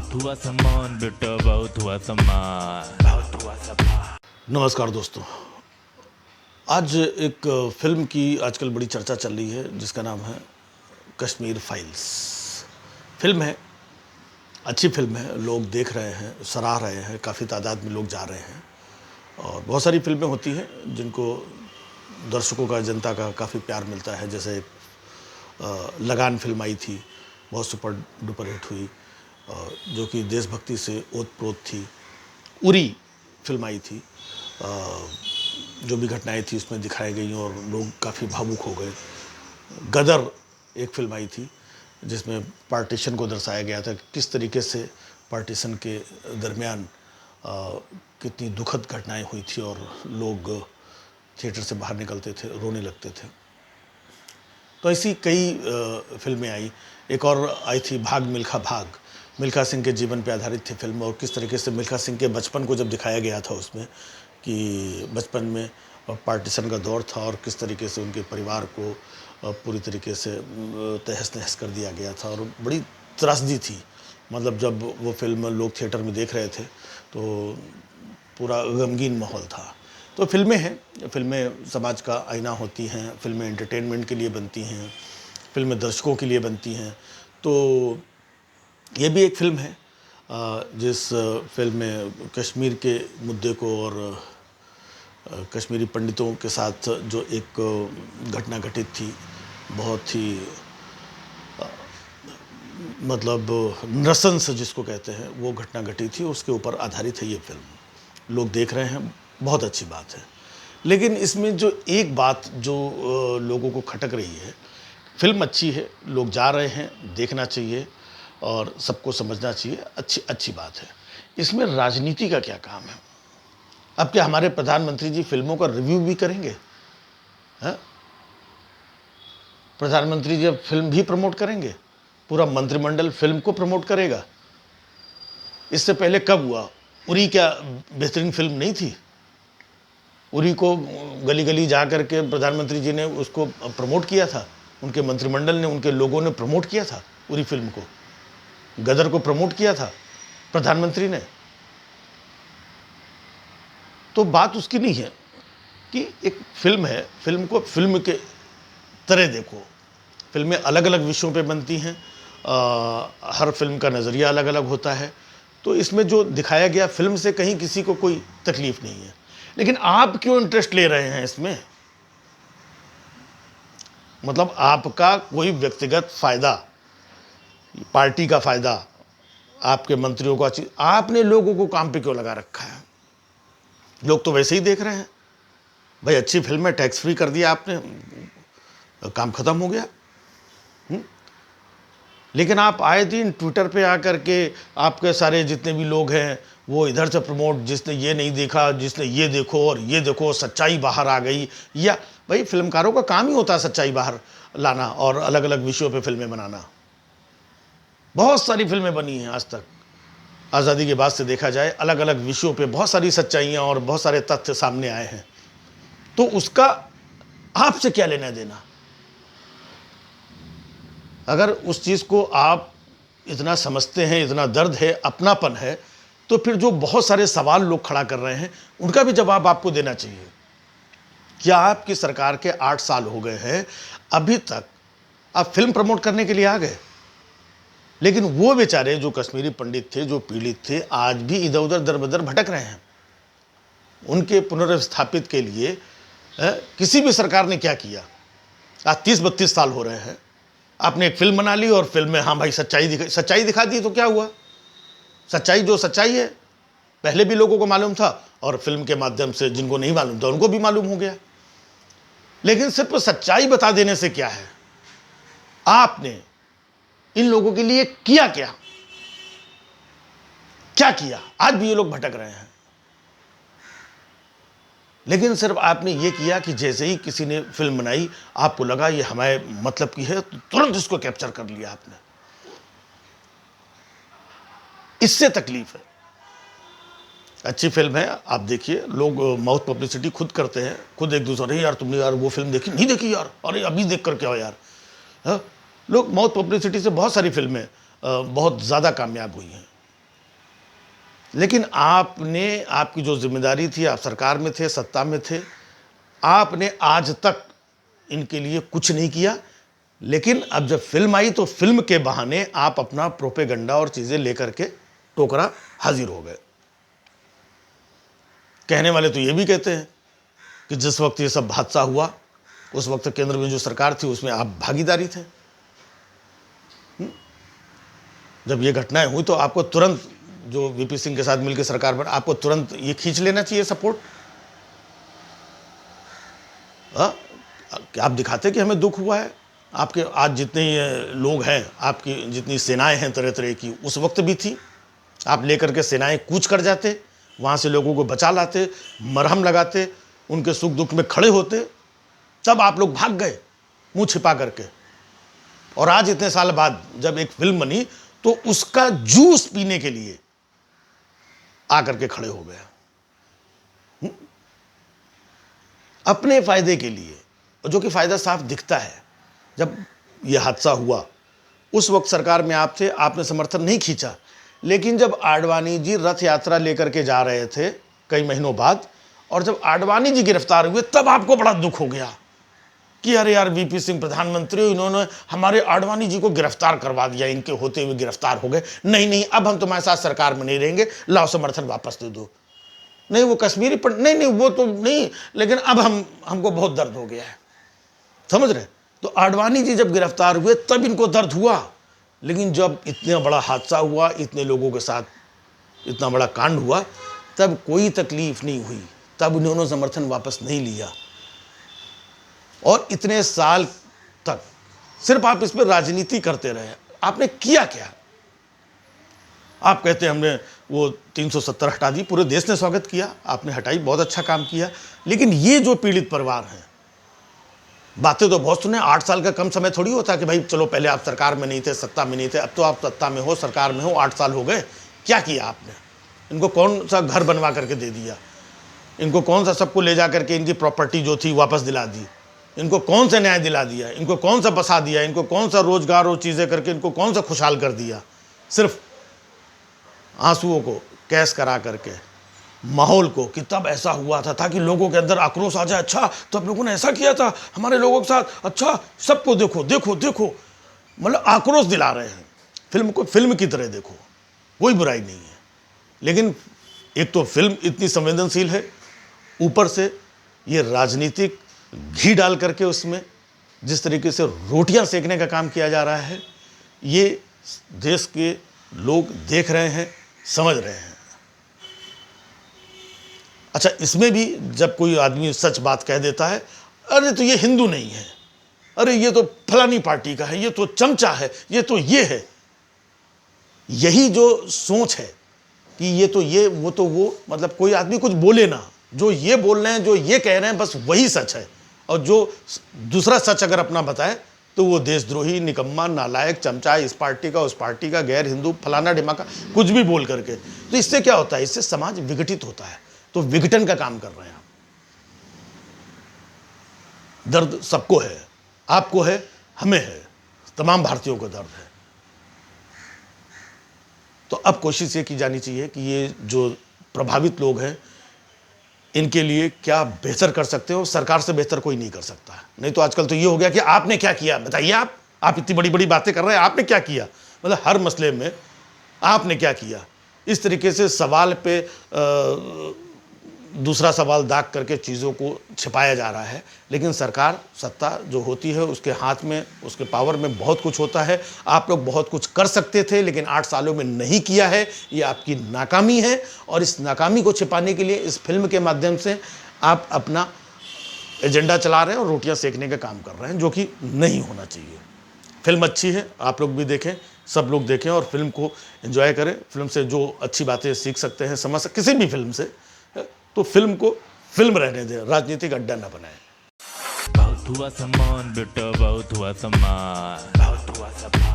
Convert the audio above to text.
बहुत हुआ सामान बेटा, बहुत हुआ सामान, बहुत हुआ सामान। नमस्कार दोस्तों, आज एक फिल्म की आजकल बड़ी चर्चा चल रही है जिसका नाम है कश्मीर फाइल्स। फिल्म है, अच्छी फिल्म है, लोग देख रहे हैं, सराह रहे हैं, काफ़ी तादाद में लोग जा रहे हैं। और बहुत सारी फिल्में होती हैं जिनको दर्शकों का, जनता का काफ़ी प्यार मिलता है। जैसे लगान फिल्म आई थी, बहुत सुपर डुपर हिट हुई, जो कि देशभक्ति से ओतप्रोत थी। उरी फिल्म आई थी, जो भी घटनाएं थी उसमें दिखाई गई और लोग काफ़ी भावुक हो गए। गदर एक फिल्म आई थी जिसमें पार्टीशन को दर्शाया गया था, किस तरीके से पार्टीशन के दरमियान कितनी दुखद घटनाएं हुई थी और लोग थिएटर से बाहर निकलते थे, रोने लगते थे। तो ऐसी कई फिल्में आई। एक और आई थी भाग मिल्खा भाग, मिल्खा सिंह के जीवन पे आधारित थी फिल्म। और किस तरीके से मिल्खा सिंह के बचपन को जब दिखाया गया था उसमें, कि बचपन में पार्टीशन का दौर था और किस तरीके से उनके परिवार को पूरी तरीके से तहस नहस कर दिया गया था और बड़ी त्रासदी थी। मतलब जब वो फिल्म लोग थिएटर में देख रहे थे तो पूरा गमगीन माहौल था। तो फिल्में हैं, फिल्में समाज का आईना होती हैं, फिल्में एंटरटेनमेंट के लिए बनती हैं, फिल्में दर्शकों के लिए बनती हैं। तो ये भी एक फिल्म है जिस फिल्म में कश्मीर के मुद्दे को और कश्मीरी पंडितों के साथ जो एक घटना घटित थी, बहुत ही मतलब नृशंस जिसको कहते हैं, वो घटना घटी थी, उसके ऊपर आधारित है ये फिल्म। लोग देख रहे हैं, बहुत अच्छी बात है। लेकिन इसमें जो एक बात जो लोगों को खटक रही है, फिल्म अच्छी है, लोग जा रहे हैं, देखना चाहिए और सबको समझना चाहिए, अच्छी बात है। इसमें राजनीति का क्या काम है? अब क्या हमारे प्रधानमंत्री जी फिल्मों का रिव्यू भी करेंगे? प्रधानमंत्री जी अब फिल्म भी प्रमोट करेंगे? पूरा मंत्रिमंडल फिल्म को प्रमोट करेगा? इससे पहले कब हुआ? उरी क्या बेहतरीन फिल्म नहीं थी? उरी को गली गली जा कर के प्रधानमंत्री जी ने उसको प्रमोट किया था, उनके मंत्रिमंडल ने, उनके लोगों ने प्रमोट किया था उरी फिल्म को। गदर को प्रमोट किया था प्रधानमंत्री ने। तो बात उसकी नहीं है कि एक फिल्म है, फिल्म को फिल्म के तरह देखो। फिल्में अलग अलग विषयों पे बनती हैं, हर फिल्म का नज़रिया अलग अलग होता है। तो इसमें जो दिखाया गया फिल्म से कहीं किसी को कोई तकलीफ नहीं है। लेकिन आप क्यों इंटरेस्ट ले रहे हैं इसमें? मतलब आपका कोई व्यक्तिगत फ़ायदा, पार्टी का फ़ायदा, आपके मंत्रियों का, आपने लोगों को काम पे क्यों लगा रखा है? लोग तो वैसे ही देख रहे हैं भाई, अच्छी फिल्म है, टैक्स फ्री कर दिया आपने, काम खत्म हो गया। लेकिन आप आए दिन ट्विटर पे आकर के आपके सारे जितने भी लोग हैं वो इधर से प्रमोट, जिसने ये नहीं देखा, जिसने ये देखो और ये देखो, सच्चाई बाहर आ गई। या भाई फिल्मकारों का काम ही होता है सच्चाई बाहर लाना और अलग अलग विषयों पे फिल्में बनाना। बहुत सारी फिल्में बनी हैं आज तक, आज़ादी के बाद से देखा जाए, अलग अलग विषयों पे बहुत सारी सच्चाइयाँ और बहुत सारे तथ्य सामने आए हैं। तो उसका आपसे क्या लेना देना? अगर उस चीज़ को आप इतना समझते हैं, इतना दर्द है, अपनापन है, तो फिर जो बहुत सारे सवाल लोग खड़ा कर रहे हैं उनका भी जवाब आपको देना चाहिए। क्या आपकी सरकार के 8 साल हो गए हैं, अभी तक आप फिल्म प्रमोट करने के लिए आ गए? लेकिन वो बेचारे जो कश्मीरी पंडित थे, जो पीड़ित थे, आज भी इधर उधर दर बदर भटक रहे हैं। उनके पुनर्स्थापित के लिए किसी भी सरकार ने क्या किया? आज 30-32 साल हो रहे हैं, आपने एक फिल्म बना ली और फिल्म में हाँ भाई सच्चाई दिखा दी, तो क्या हुआ? सच्चाई जो सच्चाई है पहले भी लोगों को मालूम था और फिल्म के माध्यम से जिनको नहीं मालूम था उनको भी मालूम हो गया। लेकिन सिर्फ सच्चाई बता देने से क्या है? आपने इन लोगों के लिए किया क्या? क्या किया? आज भी ये लोग भटक रहे हैं। लेकिन सिर्फ आपने ये किया कि जैसे ही किसी ने फिल्म बनाई, आपको लगा ये हमारे मतलब की है, तो तुरंत इसको कैप्चर कर लिया आपने। इससे तकलीफ है। अच्छी फिल्म है, आप देखिए, लोग माउथ पब्लिसिटी खुद करते हैं, खुद एक दूसरे, यार तुमने यार वो फिल्म देखी? नहीं देखी यार, अरे अभी देख कर क्या हो यार। लोग माउथ पब्लिसिटी से बहुत सारी फिल्में बहुत ज़्यादा कामयाब हुई हैं। लेकिन आपने, आपकी जो जिम्मेदारी थी, आप सरकार में थे, सत्ता में थे, आपने आज तक इनके लिए कुछ नहीं किया। लेकिन अब जब फिल्म आई तो फिल्म के बहाने आप अपना प्रोपेगंडा और चीजें लेकर के टोकरा हाजिर हो गए। कहने वाले तो ये भी कहते हैं कि जिस वक्त ये सब हादसा हुआ उस वक्त केंद्र में जो सरकार थी उसमें आप भागीदारी थे। जब ये घटनाएं हुई तो आपको तुरंत, जो वीपी सिंह के साथ मिलकर सरकार बना, आपको तुरंत ये खींच लेना चाहिए सपोर्ट। आप दिखाते कि हमें दुख हुआ है। आपके आज जितने ये लोग हैं, आपकी जितनी सेनाएं हैं तरह तरह की, उस वक्त भी थी। आप लेकर के सेनाएं कूच कर जाते, वहाँ से लोगों को बचा लाते, मरहम लगाते, उनके सुख दुख में खड़े होते। तब आप लोग भाग गए मुंह छिपा करके। और आज इतने साल बाद जब एक फिल्म बनी तो उसका जूस पीने के लिए आकर के खड़े हो गए, अपने फायदे के लिए, जो कि फायदा साफ दिखता है। जब यह हादसा हुआ उस वक्त सरकार में आप थे, आपने समर्थन नहीं खींचा। लेकिन जब आडवाणी जी रथ यात्रा लेकर के जा रहे थे कई महीनों बाद, और जब आडवाणी जी गिरफ्तार हुए तब आपको बड़ा दुख हो गया कि अरे यार, वीपी सिंह प्रधानमंत्री, इन्होंने हमारे आडवाणी जी को गिरफ्तार करवा दिया, इनके होते हुए गिरफ्तार हो गए। नहीं, अब हम तुम्हारे साथ सरकार में नहीं रहेंगे, लाओ समर्थन वापस दे दो। नहीं, वो कश्मीरी पर नहीं, वो तो नहीं, लेकिन अब हमको बहुत दर्द हो गया है। समझ रहे? तो आडवाणी जी जब गिरफ्तार हुए तब इनको दर्द हुआ। लेकिन जब इतना बड़ा हादसा हुआ, इतने लोगों के साथ इतना बड़ा कांड हुआ, तब कोई तकलीफ नहीं हुई, तब उन्होंने समर्थन वापस नहीं लिया। और इतने साल तक सिर्फ आप इस पर राजनीति करते रहे। आपने किया क्या? आप कहते हैं हमने वो 370 हटा दी, पूरे देश ने स्वागत किया, आपने हटाई, बहुत अच्छा काम किया। लेकिन ये जो पीड़ित परिवार हैं, बातें तो बहुत सुने, 8 साल का कम समय थोड़ी होता कि भाई चलो पहले आप सरकार में नहीं थे, सत्ता में नहीं थे, अब तो आप सत्ता में हो, सरकार में हो, 8 साल हो गए। क्या किया आपने? इनको कौन सा घर बनवा करके दे दिया? इनको कौन सा सबको ले जा करके इनकी प्रॉपर्टी जो थी वापस दिला दी? इनको कौन सा न्याय दिला दिया? इनको कौन सा बसा दिया? इनको कौन सा रोजगार और चीज़ें करके इनको कौन सा खुशहाल कर दिया? सिर्फ आंसुओं को कैश करा करके, माहौल को कि तब ऐसा हुआ था ताकि लोगों के अंदर आक्रोश आ जाए। अच्छा, तो आप लोगों ने ऐसा किया था हमारे लोगों के साथ, अच्छा सबको देखो देखो देखो, मतलब आक्रोश दिला रहे हैं। फिल्म को फिल्म की तरह देखो, कोई बुराई नहीं है। लेकिन एक तो फिल्म इतनी संवेदनशील है, ऊपर से ये राजनीतिक घी डाल करके उसमें जिस तरीके से रोटियां सेकने का काम किया जा रहा है, ये देश के लोग देख रहे हैं, समझ रहे हैं। अच्छा, इसमें भी जब कोई आदमी सच बात कह देता है, अरे तो ये हिंदू नहीं है, अरे ये तो फलानी पार्टी का है, ये तो चमचा है, ये तो ये है, यही जो सोच है कि ये तो ये, वो तो वो, मतलब कोई आदमी कुछ बोले ना, जो ये बोल रहे हैं, जो ये कह रहे हैं, बस वही सच है। और जो दूसरा सच अगर अपना बताए तो वो देशद्रोही, निकम्मा, नालायक, चमचा, इस पार्टी का, उस पार्टी का, गैर हिंदू, फलाना ढिमाका, कुछ भी बोल करके। तो इससे क्या होता है? इससे समाज विघटित होता है। तो विघटन का काम कर रहे हैं आप। दर्द सबको है, आपको है, हमें है, तमाम भारतीयों को दर्द है। तो अब कोशिश ये की जानी चाहिए कि ये जो प्रभावित लोग हैं, इनके लिए क्या बेहतर कर सकते हो। सरकार से बेहतर कोई नहीं कर सकता है। नहीं तो आजकल तो ये हो गया कि आपने क्या किया, बताइए। आप इतनी बड़ी बड़ी बातें कर रहे हैं, आपने क्या किया, मतलब हर मसले में आपने क्या किया। इस तरीके से सवाल पे दूसरा सवाल दाग करके चीज़ों को छिपाया जा रहा है। लेकिन सरकार, सत्ता जो होती है, उसके हाथ में, उसके पावर में बहुत कुछ होता है। आप लोग बहुत कुछ कर सकते थे लेकिन 8 सालों में नहीं किया है, ये आपकी नाकामी है। और इस नाकामी को छिपाने के लिए इस फिल्म के माध्यम से आप अपना एजेंडा चला रहे हैं और रोटियां सेकने का काम कर रहे हैं, जो कि नहीं होना चाहिए। फिल्म अच्छी है, आप लोग भी देखें, सब लोग देखें और फिल्म को एंजॉय करें। फिल्म से जो अच्छी बातें सीख सकते हैं, समझ सकते, किसी भी फिल्म से, तो फिल्म को फिल्म रहने दें, राजनीतिक अड्डा न बनाएं। बहुत हुआ सम्मान बेटा, बहुत हुआ सम्मान, बहुत हुआ सम्मान।